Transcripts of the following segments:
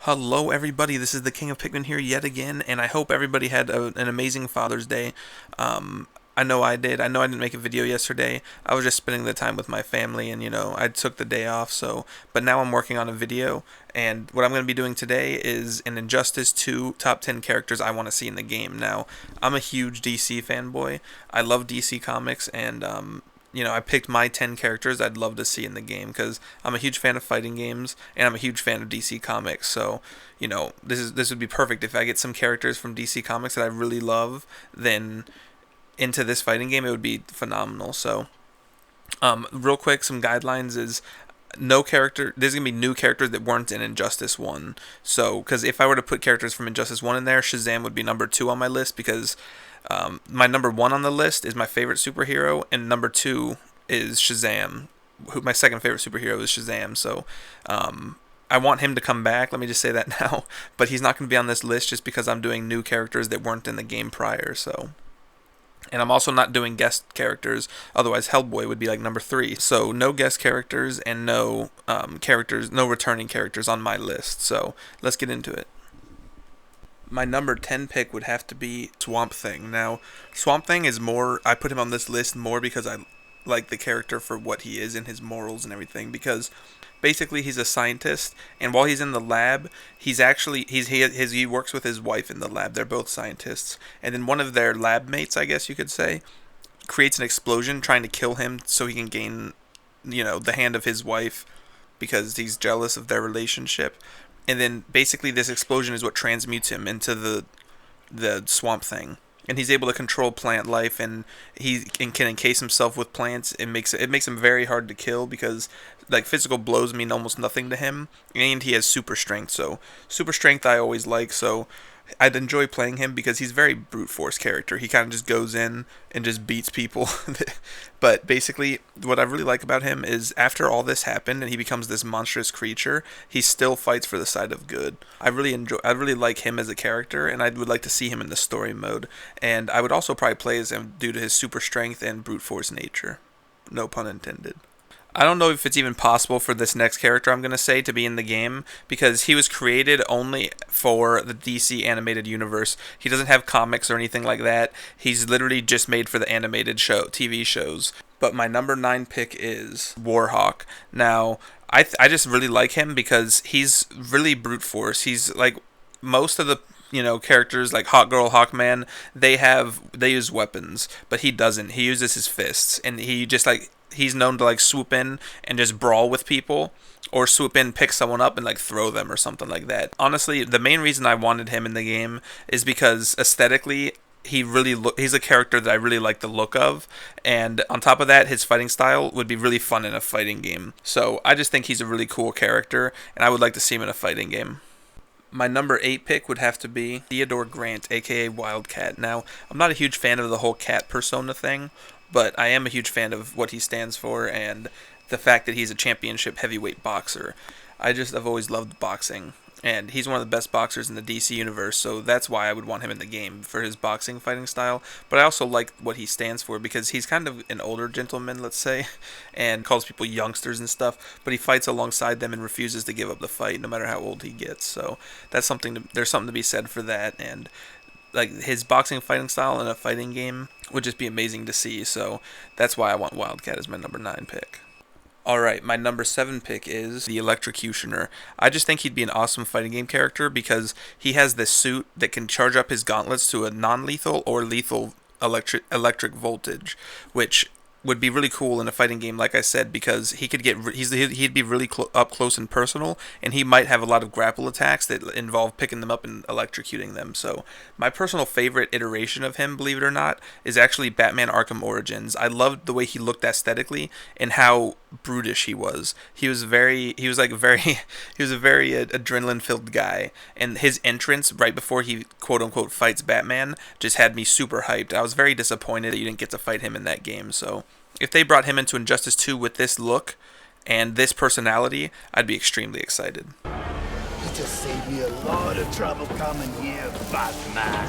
Hello, everybody. This is the King of Pikmin here yet again, and I hope everybody had an amazing Father's Day. I know I did. I know I didn't make a video yesterday. I was just spending the time with my family, and I took the day off. But now I'm working on a video, and what I'm going to be doing today is an Injustice 2 top 10 characters I want to see in the game. Now, I'm a huge DC fanboy. I love DC comics, and I picked my 10 characters I'd love to see in the game because I'm a huge fan of fighting games and I'm a huge fan of DC Comics. So, this would be perfect if I get some characters from DC Comics that I really love, then into this fighting game, it would be phenomenal. So, real quick, some guidelines is no character. There's gonna be new characters that weren't in Injustice 1. So, because if I were to put characters from Injustice 1 in there, Shazam would be number 2 on my list because my number 1 on the list is my favorite superhero, and number 2 is Shazam. My second favorite superhero is Shazam. So, I want him to come back. Let me just say that now. But he's not going to be on this list just because I'm doing new characters that weren't in the game prior. So. And I'm also not doing guest characters, otherwise Hellboy would be like number 3. So no guest characters and no no returning characters on my list. So let's get into it. My number 10 pick would have to be Swamp Thing. Now, Swamp Thing is I put him on this list more because I like the character for what he is and his morals and everything, because basically he's a scientist, and while he's in the lab, he works with his wife in the lab. They're both scientists, and then one of their lab mates, I guess you could say, creates an explosion trying to kill him so he can gain, the hand of his wife because he's jealous of their relationship. And then basically this explosion is what transmutes him into the Swamp Thing. And he's able to control plant life, and he can encase himself with plants. It makes him very hard to kill because physical blows mean almost nothing to him, and he has super strength. So super strength I always like. So I'd enjoy playing him because he's a very brute force character. He kind of just goes in and just beats people. But basically, what I really like about him is after all this happened and he becomes this monstrous creature, he still fights for the side of good. I really like him as a character, and I would like to see him in the story mode. And I would also probably play as him due to his super strength and brute force nature. No pun intended. I don't know if it's even possible for this next character I'm going to say to be in the game, because he was created only for the DC animated universe. He doesn't have comics or anything like that. He's literally just made for the animated TV shows. But my number 9 pick is Warhawk. Now, I just really like him because he's really brute force. He's like most of the characters like Hawk Girl, Hawkman, they use weapons, but he doesn't. He uses his fists, and he's known to swoop in and just brawl with people, or swoop in, pick someone up, and throw them or something like that. Honestly, the main reason I wanted him in the game is because aesthetically, he's a character that I really like the look of, and on top of that, his fighting style would be really fun in a fighting game. So I just think he's a really cool character, and I would like to see him in a fighting game. My number 8 pick would have to be Theodore Grant, aka Wildcat. Now, I'm not a huge fan of the whole cat persona thing, but I am a huge fan of what he stands for and the fact that he's a championship heavyweight boxer. I've always loved boxing, and he's one of the best boxers in the DC universe, so that's why I would want him in the game, for his boxing fighting style. But I also like what he stands for because he's kind of an older gentleman, let's say, and calls people youngsters and stuff, but he fights alongside them and refuses to give up the fight no matter how old he gets. So there's something to be said for that, and his boxing fighting style in a fighting game would just be amazing to see. So that's why I want Wildcat as my number 9 pick. Alright, my number 7 pick is the Electrocutioner. I just think he'd be an awesome fighting game character because he has this suit that can charge up his gauntlets to a non-lethal or lethal electric voltage, which would be really cool in a fighting game, like I said, because he'd be really up close and personal, and he might have a lot of grapple attacks that involve picking them up and electrocuting them. So my personal favorite iteration of him, believe it or not, is actually Batman Arkham Origins. I loved the way he looked aesthetically and how brutish he was. He was a very adrenaline-filled guy, and his entrance right before he quote-unquote fights Batman just had me super hyped. I was very disappointed that you didn't get to fight him in that game. So if they brought him into Injustice 2 with this look and this personality, I'd be extremely excited. You just saved me a lot of trouble coming here, Batman.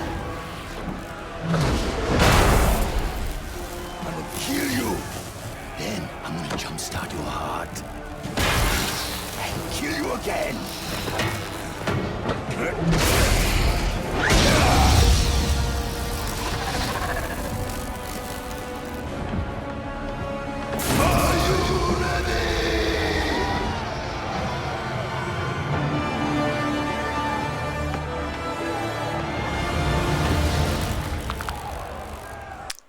I will kill you. Then I'm gonna jumpstart your heart and kill you again.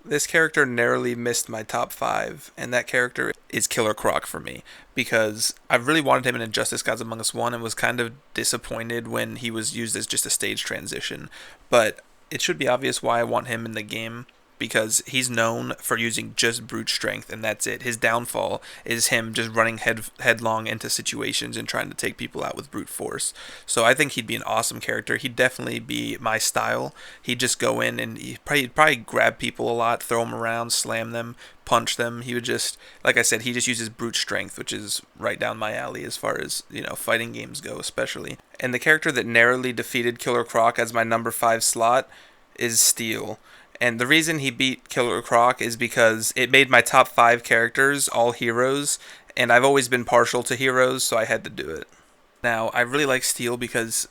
This character narrowly missed my top five, and that character is Killer Croc for me because I really wanted him in Injustice Gods Among Us 1 and was kind of disappointed when he was used as just a stage transition. But it should be obvious why I want him in the game because he's known for using just brute strength and that's it. His downfall is him just running headlong into situations and trying to take people out with brute force. So I think he'd be an awesome character. He'd definitely be my style. He'd just go in and he'd probably grab people a lot, throw them around, slam them, punch them. He would just, like I said, he just uses brute strength, which is right down my alley as far as, fighting games go, especially. And the character that narrowly defeated Killer Croc as my number 5 slot is Steel. And the reason he beat Killer Croc is because it made my top 5 characters all heroes, and I've always been partial to heroes, so I had to do it. Now, I really like Steel because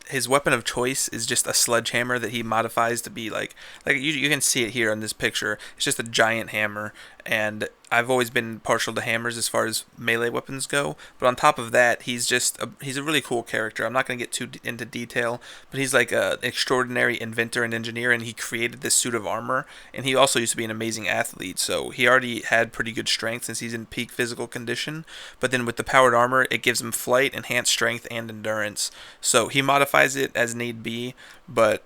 his weapon of choice is just a sledgehammer that he modifies to be like you can see it here in this picture. It's just a giant hammer, and I've always been partial to hammers as far as melee weapons go. But on top of that, he's a really cool character. I'm not going to get too into detail, but he's like an extraordinary inventor and engineer, and he created this suit of armor. And he also used to be an amazing athlete, so he already had pretty good strength since he's in peak physical condition. But then with the powered armor, it gives him flight, enhanced strength, and endurance. So he modifies it as need be, but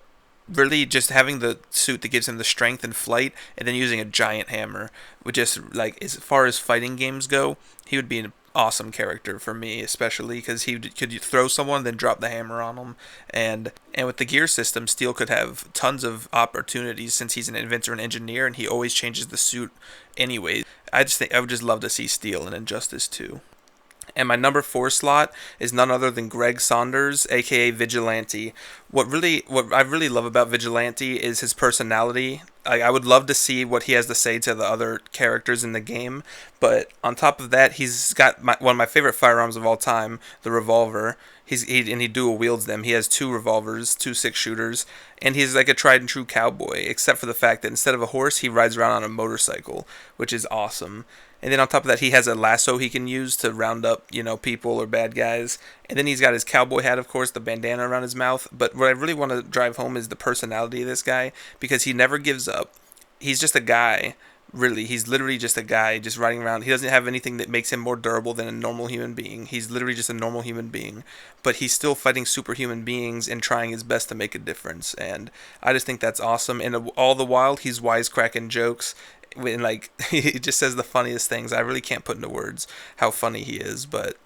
really just having the suit that gives him the strength and flight and then using a giant hammer would just, like, as far as fighting games go, he would be an awesome character for me, especially because he could throw someone then drop the hammer on them. And with the gear system, Steel could have tons of opportunities since he's an inventor and engineer and he always changes the suit anyway. I just think I would just love to see Steel in Injustice 2. And my number 4 slot is none other than Greg Saunders, aka Vigilante. What I really love about Vigilante is his personality. I would love to see what he has to say to the other characters in the game, but on top of that, he's got one of my favorite firearms of all time, the revolver. And he dual wields them. He has 2 revolvers, 2 6-shooters, and he's like a tried and true cowboy, except for the fact that instead of a horse, he rides around on a motorcycle, which is awesome. And then on top of that, he has a lasso he can use to round up, people or bad guys. And then he's got his cowboy hat, of course, the bandana around his mouth. But what I really want to drive home is the personality of this guy, because he never gives up. He's just a guy. Really, he's literally just a guy just riding around. He doesn't have anything that makes him more durable than a normal human being. He's literally just a normal human being. But he's still fighting superhuman beings and trying his best to make a difference. And I just think that's awesome. And all the while, he's wisecracking jokes. And he just says the funniest things. I really can't put into words how funny he is. But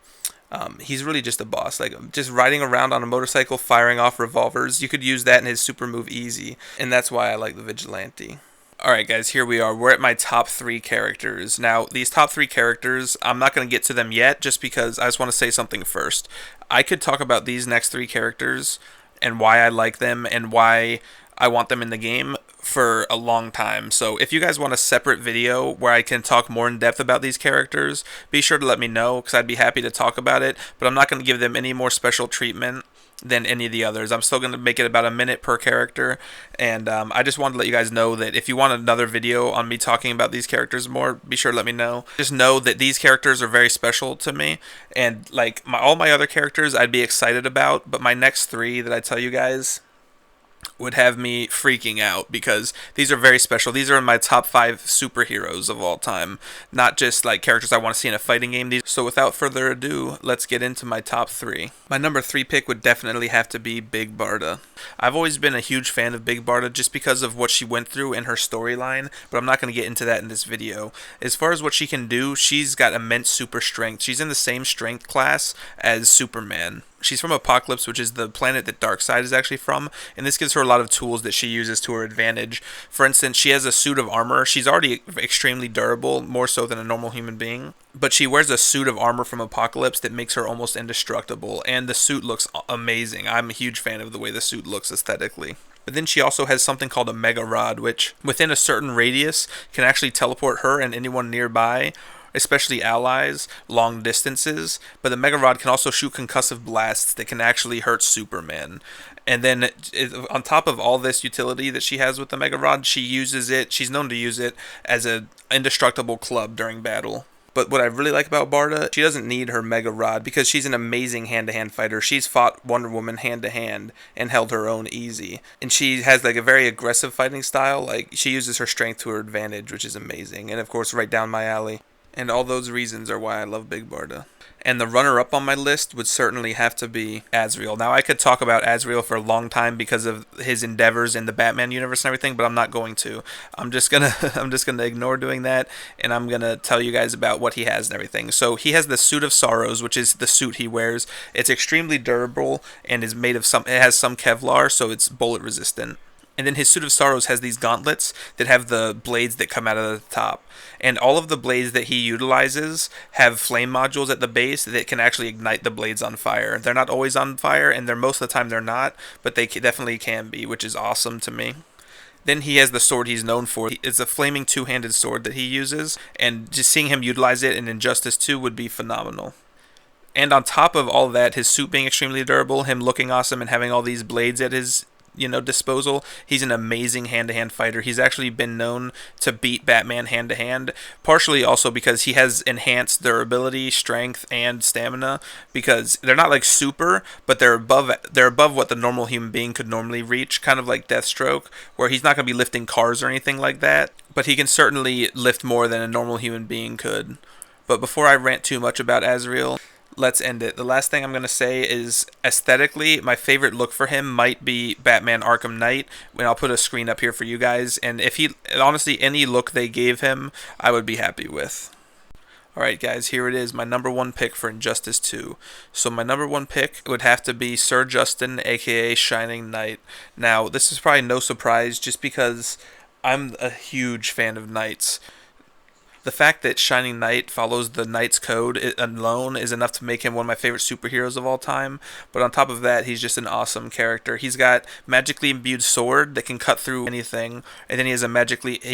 he's really just a boss. Like, just riding around on a motorcycle, firing off revolvers. You could use that in his super move easy. And that's why I like the Vigilante. Alright guys, here we are. We're at my top 3 characters. Now, these top 3 characters, I'm not going to get to them yet just because I just want to say something first. I could talk about these next 3 characters and why I like them and why I want them in the game for a long time. So if you guys want a separate video where I can talk more in depth about these characters, be sure to let me know because I'd be happy to talk about it, but I'm not going to give them any more special treatment than any of the others. I'm still going to make it about a minute per character, and I just wanted to let you guys know that if you want another video on me talking about these characters more, be sure to let me know. Just know that these characters are very special to me, and like all my other characters I'd be excited about, but my next 3 that I tell you guys would have me freaking out because these are very special. These are in my top 5 superheroes of all time, not just like characters I want to see in a fighting game. So without further ado, let's get into my top 3. My number 3 pick would definitely have to be Big Barda. I've always been a huge fan of Big Barda just because of what she went through in her storyline, but I'm not going to get into that in this video. As far as what she can do, she's got immense super strength. She's in the same strength class as Superman. She's from Apokolips, which is the planet that Darkseid is actually from, and this gives her a lot of tools that she uses to her advantage. For instance, she has a suit of armor. She's already extremely durable, more so than a normal human being, but she wears a suit of armor from Apokolips that makes her almost indestructible, and the suit looks amazing. I'm a huge fan of the way the suit looks aesthetically. But then she also has something called a Mega Rod, which within a certain radius can actually teleport her and anyone nearby, especially allies, long distances. But the Mega Rod can also shoot concussive blasts that can actually hurt Superman. And then on top of all this utility that she has with the Mega Rod, she's known to use it as an indestructible club during battle. But what I really like about Barda, she doesn't need her Mega Rod because she's an amazing hand-to-hand fighter. She's fought Wonder Woman hand-to-hand and held her own easy. And she has like a very aggressive fighting style. Like she uses her strength to her advantage, which is amazing. And of course, right down my alley. And all those reasons are why I love Big Barda. And the runner-up on my list would certainly have to be Azrael. Now, I could talk about Azrael for a long time because of his endeavors in the Batman universe and everything, but I'm not going to. I'm just gonna I'm just gonna ignore doing that, and I'm gonna tell you guys about what he has and everything. So he has the Suit of Sorrows, which is the suit he wears. It's extremely durable and is made of some. It has some Kevlar, so it's bullet resistant. And then his Suit of Sorrows has these gauntlets that have the blades that come out of the top. And all of the blades that he utilizes have flame modules at the base that can actually ignite the blades on fire. They're not always on fire, and they're most of the time they're not, but they definitely can be, which is awesome to me. Then he has the sword he's known for. It's a flaming two-handed sword that he uses, and just seeing him utilize it in Injustice 2 would be phenomenal. And on top of all that, his suit being extremely durable, him looking awesome, and having all these blades at his disposal. He's an amazing hand-to-hand fighter. He's actually been known to beat Batman hand-to-hand, partially also because he has enhanced durability, strength, and stamina. Because they're not like super, but they're above what the normal human being could normally reach. Kind of like Deathstroke, where he's not going to be lifting cars or anything like that, but he can certainly lift more than a normal human being could. But before I rant too much about Azrael, let's end it. The last thing I'm going to say is aesthetically, my favorite look for him might be Batman Arkham Knight. And I'll put a screen up here for you guys. And if he, honestly, any look they gave him, I would be happy with. Alright guys, here it is, my number one pick for Injustice 2. So my number one pick would have to be Sir Justin, aka Shining Knight. Now, this is probably no surprise just because I'm a huge fan of Knights. The fact that Shining Knight follows the Knight's Code alone is enough to make him one of my favorite superheroes of all time. But on top of that, he's just an awesome character. He's got magically imbued sword that can cut through anything, and then he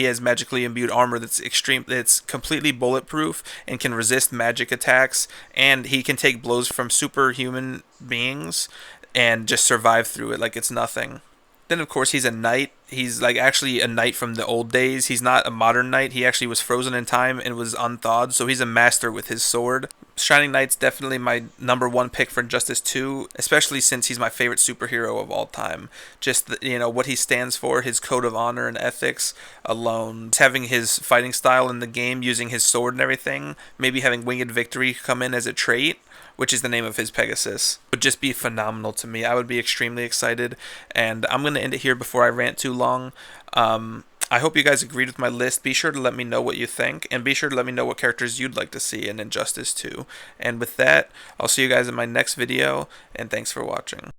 has magically imbued armor that's completely bulletproof and can resist magic attacks, and he can take blows from superhuman beings and just survive through it like it's nothing. Then, of course, he's a knight. He's like actually a knight from the old days. He's not a modern knight. He actually was frozen in time and was unthawed, so he's a master with his sword. Shining Knight's definitely my number one pick for Injustice 2, especially since he's my favorite superhero of all time. Just what he stands for, his code of honor and ethics alone. Just having his fighting style in the game, using his sword and everything, maybe having Winged Victory come in as a trait, which is the name of his Pegasus, would just be phenomenal to me. I would be extremely excited, and I'm going to end it here before I rant too long. I hope you guys agreed with my list. Be sure to let me know what you think, and be sure to let me know what characters you'd like to see in Injustice 2. And with that, I'll see you guys in my next video, and thanks for watching.